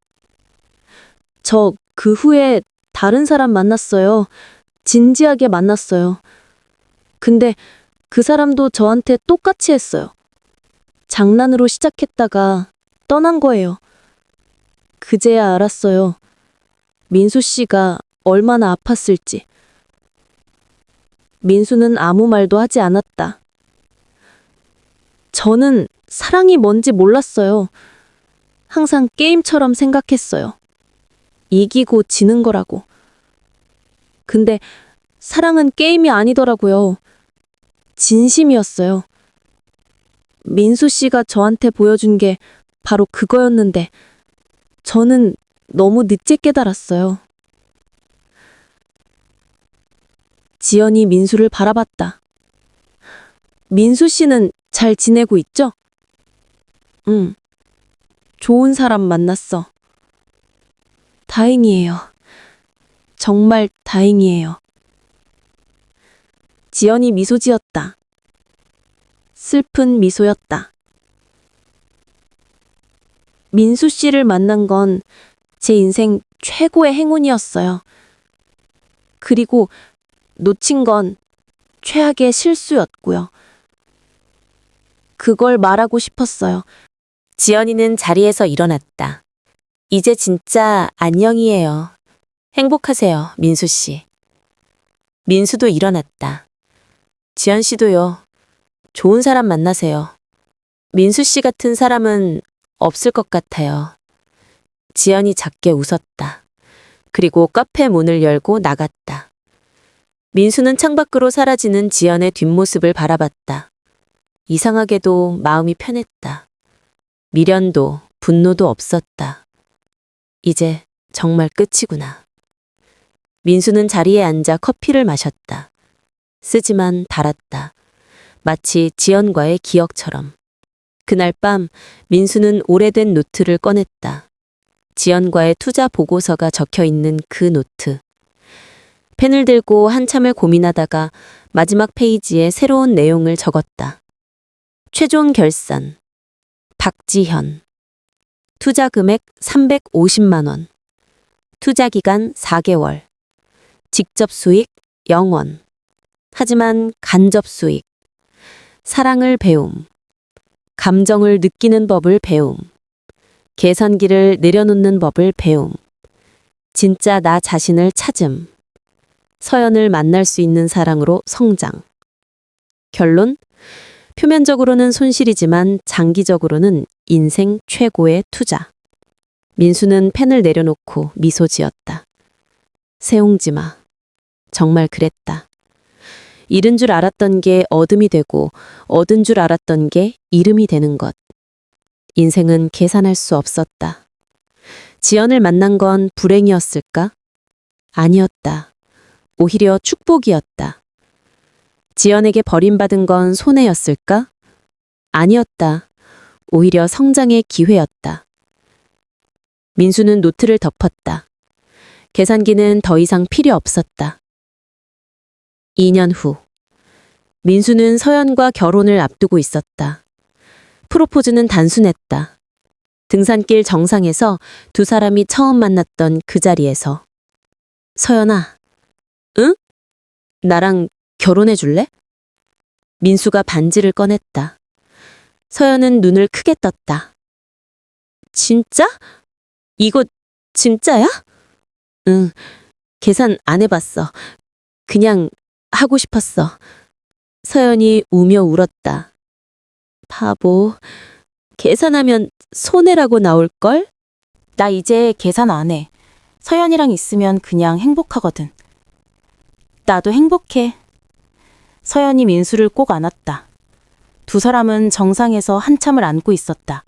S1: 저 그 후에 다른 사람 만났어요. 진지하게 만났어요. 근데 그 사람도 저한테 똑같이 했어요. 장난으로 시작했다가 떠난 거예요. 그제야 알았어요. 민수 씨가 얼마나 아팠을지. 민수는 아무 말도 하지 않았다. 저는 사랑이 뭔지 몰랐어요. 항상 게임처럼 생각했어요. 이기고 지는 거라고. 근데 사랑은 게임이 아니더라고요. 진심이었어요. 민수 씨가 저한테 보여준 게 바로 그거였는데 저는 너무 늦게 깨달았어요. 지연이 민수를 바라봤다. 민수 씨는 잘 지내고 있죠? 응. 좋은 사람 만났어. 다행이에요. 정말 다행이에요. 지연이 미소 지었다. 슬픈 미소였다. 민수 씨를 만난 건 제 인생 최고의 행운이었어요. 그리고 놓친 건 최악의 실수였고요. 그걸 말하고 싶었어요.
S5: 지연이는 자리에서 일어났다. 이제 진짜 안녕이에요. 행복하세요, 민수 씨. 민수도 일어났다. 지연 씨도요. 좋은 사람 만나세요. 민수 씨 같은 사람은 없을 것 같아요. 지연이 작게 웃었다. 그리고 카페 문을 열고 나갔다. 민수는 창밖으로 사라지는 지연의 뒷모습을 바라봤다. 이상하게도 마음이 편했다. 미련도 분노도 없었다. 이제 정말 끝이구나. 민수는 자리에 앉아 커피를 마셨다. 쓰지만 달았다. 마치 지연과의 기억처럼. 그날 밤 민수는 오래된 노트를 꺼냈다. 지연과의 투자 보고서가 적혀 있는 그 노트. 펜을 들고 한참을 고민하다가 마지막 페이지에 새로운 내용을 적었다. 최종 결산. 박지현. 투자 금액 350만 원. 투자 기간 4개월. 직접 수익 0원. 하지만 간접 수익. 사랑을 배움. 감정을 느끼는 법을 배움. 계산기를 내려놓는 법을 배움. 진짜 나 자신을 찾음. 서연을 만날 수 있는 사랑으로 성장. 결론? 표면적으로는 손실이지만 장기적으로는 인생 최고의 투자. 민수는 펜을 내려놓고 미소 지었다. 세옹지마. 정말 그랬다. 잃은 줄 알았던 게 얻음이 되고 얻은 줄 알았던 게 잃음이 되는 것. 인생은 계산할 수 없었다. 지연을 만난 건 불행이었을까? 아니었다.
S1: 오히려 축복이었다. 지연에게 버림받은 건 손해였을까? 아니었다. 오히려 성장의 기회였다. 민수는 노트를 덮었다. 계산기는 더 이상 필요 없었다. 2년 후, 민수는 서연과 결혼을 앞두고 있었다. 프로포즈는 단순했다. 등산길 정상에서 두 사람이 처음 만났던 그 자리에서. 서연아, 응? 나랑 결혼해 줄래? 민수가 반지를 꺼냈다. 서연은 눈을 크게 떴다. 진짜? 이거 진짜야? 응, 계산 안 해봤어. 그냥 하고 싶었어. 서연이 우며 울었다. 바보, 계산하면 손해라고 나올걸?
S6: 나 이제 계산 안 해. 서연이랑 있으면 그냥 행복하거든. 나도 행복해. 서연이 민수를 꼭 안았다. 두 사람은 정상에서 한참을 안고 있었다.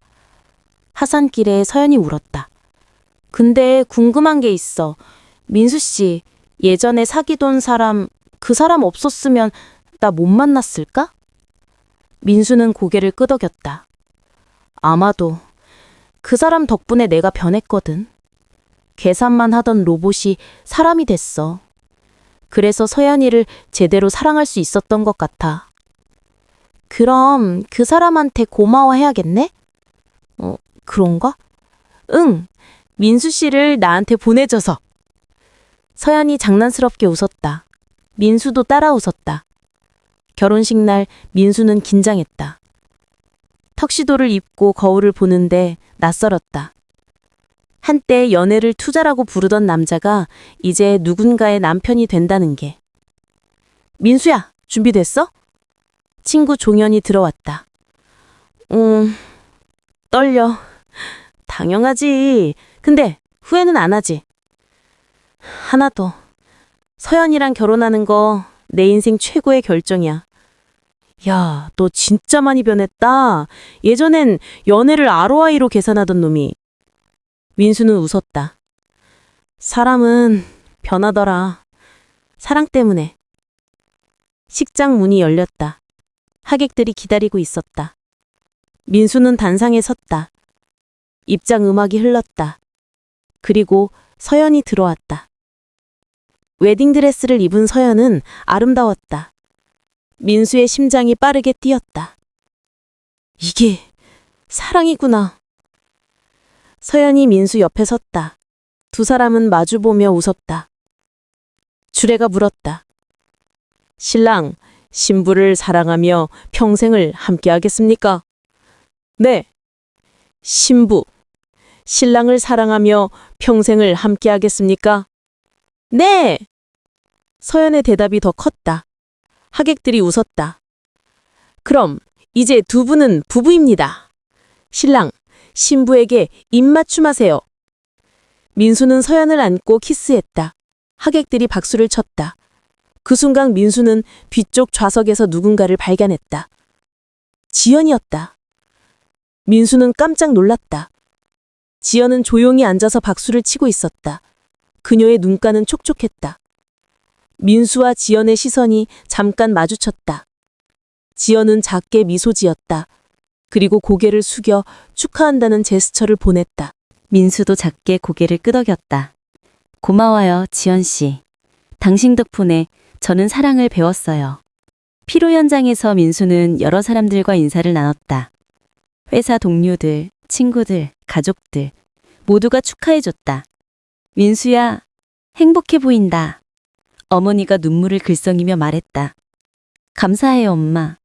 S6: 하산길에 서연이 울었다. 근데 궁금한 게 있어. 민수 씨, 예전에 사귀던 사람, 그 사람 없었으면 나 못 만났을까? 민수는 고개를 끄덕였다. 아마도 그 사람 덕분에 내가 변했거든. 계산만 하던 로봇이 사람이 됐어. 그래서 서연이를 제대로 사랑할 수 있었던 것 같아. 그럼 그 사람한테 고마워해야겠네? 그런가? 응, 민수 씨를 나한테 보내줘서. 서연이 장난스럽게 웃었다. 민수도 따라 웃었다. 결혼식 날 민수는 긴장했다. 턱시도를 입고 거울을 보는데 낯설었다. 한때 연애를 투자라고 부르던 남자가 이제 누군가의 남편이 된다는 게. 민수야, 준비됐어? 친구 종현이 들어왔다. 떨려. 당연하지. 근데 후회는 안 하지. 하나도. 서연이랑 결혼하는 거 내 인생 최고의 결정이야. 야, 너 진짜 많이 변했다. 예전엔 연애를 ROI로 계산하던 놈이. 민수는 웃었다. 사람은 변하더라. 사랑 때문에. 식장 문이 열렸다. 하객들이 기다리고 있었다. 민수는 단상에 섰다. 입장 음악이 흘렀다. 그리고 서연이 들어왔다. 웨딩드레스를 입은 서연은 아름다웠다. 민수의 심장이 빠르게 뛰었다. 이게 사랑이구나. 서연이 민수 옆에 섰다. 두 사람은 마주보며 웃었다. 주례가 물었다. 신랑, 신부를 사랑하며 평생을 함께하겠습니까? 네. 신부, 신랑을 사랑하며 평생을 함께하겠습니까? 네. 서연의 대답이 더 컸다. 하객들이 웃었다. 그럼 이제 두 분은 부부입니다. 신랑, 신부에게 입맞춤하세요. 민수는 서연을 안고 키스했다. 하객들이 박수를 쳤다. 그 순간 민수는 뒤쪽 좌석에서 누군가를 발견했다. 지연이었다. 민수는 깜짝 놀랐다. 지연은 조용히 앉아서 박수를 치고 있었다. 그녀의 눈가는 촉촉했다. 민수와 지연의 시선이 잠깐 마주쳤다. 지연은 작게 미소 지었다. 그리고 고개를 숙여 축하한다는 제스처를 보냈다.
S1: 민수도 작게 고개를 끄덕였다. 고마워요, 지연 씨. 당신 덕분에 저는 사랑을 배웠어요. 피로 현장에서 민수는 여러 사람들과 인사를 나눴다. 회사 동료들, 친구들, 가족들 모두가 축하해줬다. 민수야, 행복해 보인다. 어머니가 눈물을 글썽이며 말했다. 감사해요, 엄마.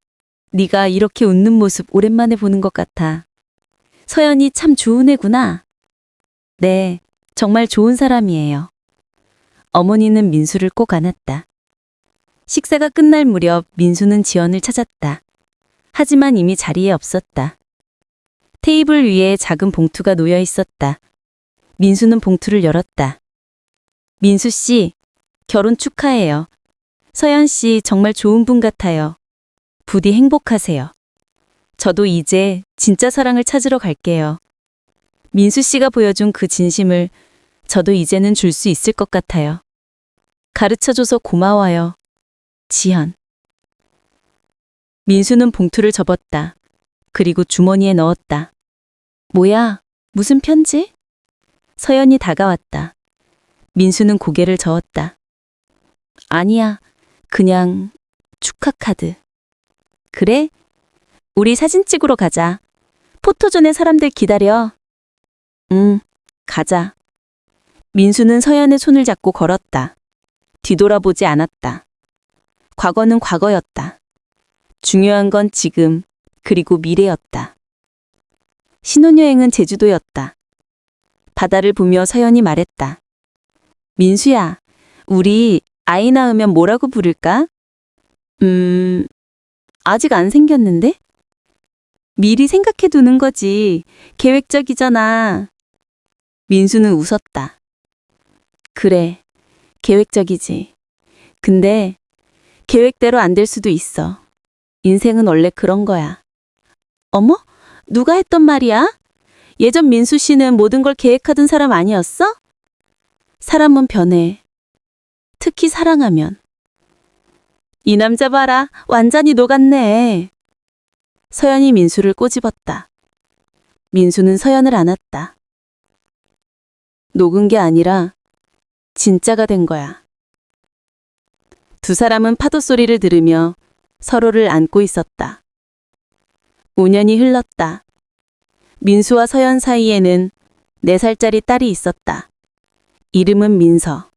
S1: 네가 이렇게 웃는 모습 오랜만에 보는 것 같아. 서연이 참 좋은 애구나. 네, 정말 좋은 사람이에요. 어머니는 민수를 꼭 안았다. 식사가 끝날 무렵 민수는 지연을 찾았다. 하지만 이미 자리에 없었다. 테이블 위에 작은 봉투가 놓여 있었다. 민수는 봉투를 열었다. 민수 씨, 결혼 축하해요. 서연 씨 정말 좋은 분 같아요. 부디 행복하세요. 저도 이제 진짜 사랑을 찾으러 갈게요. 민수 씨가 보여준 그 진심을 저도 이제는 줄 수 있을 것 같아요. 가르쳐줘서 고마워요. 지연. 민수는 봉투를 접었다. 그리고 주머니에 넣었다. 뭐야? 무슨 편지? 서연이 다가왔다. 민수는 고개를 저었다. 아니야. 그냥 축하 카드. 그래? 우리 사진 찍으러 가자. 포토존에 사람들 기다려. 응, 가자. 민수는 서연의 손을 잡고 걸었다. 뒤돌아보지 않았다. 과거는 과거였다. 중요한 건 지금, 그리고 미래였다. 신혼여행은 제주도였다. 바다를 보며 서연이 말했다. 민수야, 우리 아이 낳으면 뭐라고 부를까? 아직 안 생겼는데? 미리 생각해 두는 거지. 계획적이잖아. 민수는 웃었다. 그래, 계획적이지. 근데 계획대로 안 될 수도 있어. 인생은 원래 그런 거야. 어머? 누가 했던 말이야? 예전 민수 씨는 모든 걸 계획하던 사람 아니었어? 사람은 변해. 특히 사랑하면. 이 남자 봐라. 완전히 녹았네. 서연이 민수를 꼬집었다. 민수는 서연을 안았다. 녹은 게 아니라 진짜가 된 거야. 두 사람은 파도 소리를 들으며 서로를 안고 있었다. 5년이 흘렀다. 민수와 서연 사이에는 4살짜리 딸이 있었다. 이름은 민서.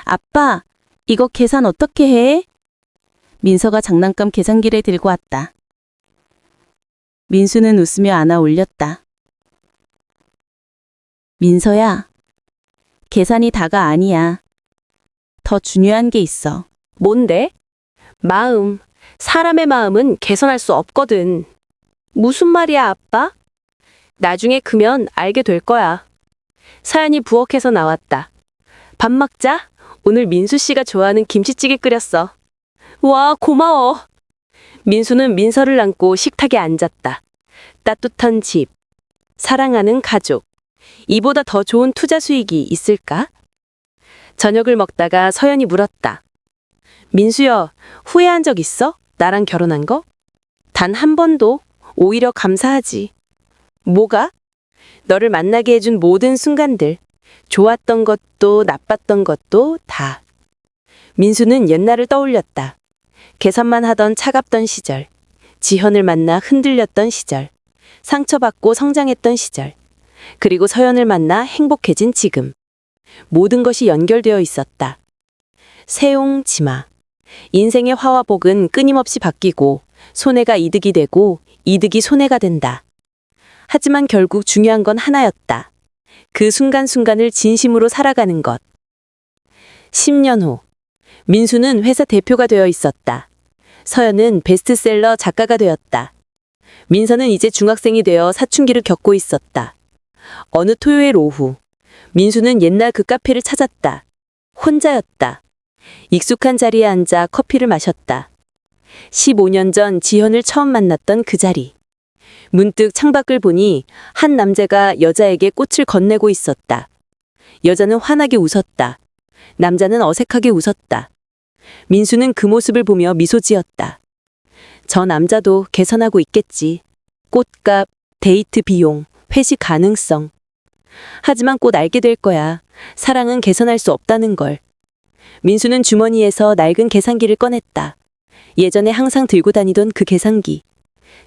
S1: 아빠, 이거 계산 어떻게 해? 민서가 장난감 계산기를 들고 왔다. 민수는 웃으며 안아 올렸다. 민서야, 계산이 다가 아니야. 더 중요한 게 있어. 뭔데? 마음. 사람의 마음은 개선할 수 없거든. 무슨 말이야, 아빠? 나중에 크면 알게 될 거야. 서연이 부엌에서 나왔다. 밥 먹자. 오늘 민수 씨가 좋아하는 김치찌개 끓였어. 와, 고마워. 민수는 민서를 안고 식탁에 앉았다. 따뜻한 집, 사랑하는 가족. 이보다 더 좋은 투자 수익이 있을까? 저녁을 먹다가 서연이 물었다. 민수여, 후회한 적 있어? 나랑 결혼한 거? 단 한 번도. 오히려 감사하지. 뭐가? 너를 만나게 해준 모든 순간들. 좋았던 것도 나빴던 것도 다. 민수는 옛날을 떠올렸다. 계산만 하던 차갑던 시절. 지현을 만나 흔들렸던 시절. 상처받고 성장했던 시절. 그리고 서연을 만나 행복해진 지금. 모든 것이 연결되어 있었다. 세옹지마. 인생의 화와 복은 끊임없이 바뀌고 손해가 이득이 되고 이득이 손해가 된다. 하지만 결국 중요한 건 하나였다. 그 순간순간을 진심으로 살아가는 것. 10년 후, 민수는 회사 대표가 되어 있었다. 서연은 베스트셀러 작가가 되었다. 민서는 이제 중학생이 되어 사춘기를 겪고 있었다. 어느 토요일 오후, 민수는 옛날 그 카페를 찾았다. 혼자였다. 익숙한 자리에 앉아 커피를 마셨다. 15년 전 지현을 처음 만났던 그 자리. 문득 창밖을 보니 한 남자가 여자에게 꽃을 건네고 있었다. 여자는 환하게 웃었다. 남자는 어색하게 웃었다. 민수는 그 모습을 보며 미소 지었다. 저 남자도 개선하고 있겠지. 꽃값, 데이트 비용, 회식 가능성. 하지만 곧 알게 될 거야. 사랑은 개선할 수 없다는 걸. 민수는 주머니에서 낡은 계산기를 꺼냈다. 예전에 항상 들고 다니던 그 계산기.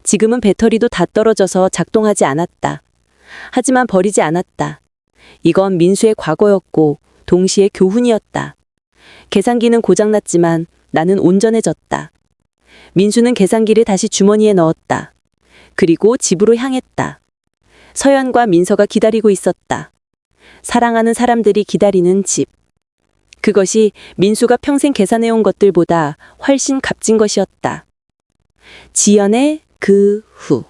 S1: 지금은 배터리도 다 떨어져서 작동하지 않았다. 하지만 버리지 않았다. 이건 민수의 과거였고 동시에 교훈이었다. 계산기는 고장났지만 나는 온전해졌다. 민수는 계산기를 다시 주머니에 넣었다. 그리고 집으로 향했다. 서연과 민서가 기다리고 있었다. 사랑하는 사람들이 기다리는 집. 그것이 민수가 평생 계산해온 것들보다 훨씬 값진 것이었다. 지연의 그 후.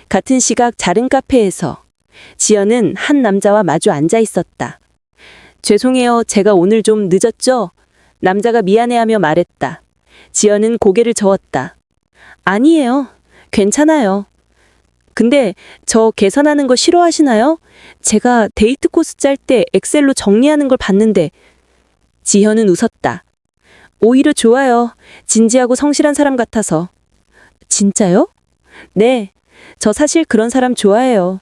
S1: 같은 시각 작은 카페에서 지연은 한 남자와 마주 앉아 있었다. 죄송해요. 제가 오늘 좀 늦었죠? 남자가 미안해하며 말했다. 지연은 고개를 저었다. 아니에요. 괜찮아요. 근데 저 계산하는 거 싫어하시나요? 제가 데이트 코스 짤 때 엑셀로 정리하는 걸 봤는데 지현은 웃었다. 오히려 좋아요. 진지하고 성실한 사람 같아서. 진짜요? 네. 저 사실 그런 사람 좋아해요.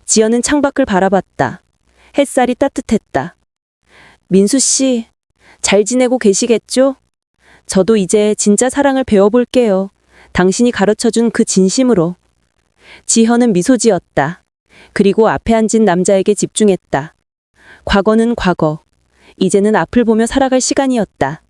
S1: 지연은 창밖을 바라봤다. 햇살이 따뜻했다. 민수 씨, 잘 지내고 계시겠죠? 저도 이제 진짜 사랑을 배워볼게요. 당신이 가르쳐준 그 진심으로. 지현은 미소 지었다. 그리고 앞에 앉은 남자에게 집중했다. 과거는 과거. 이제는 앞을 보며 살아갈 시간이었다.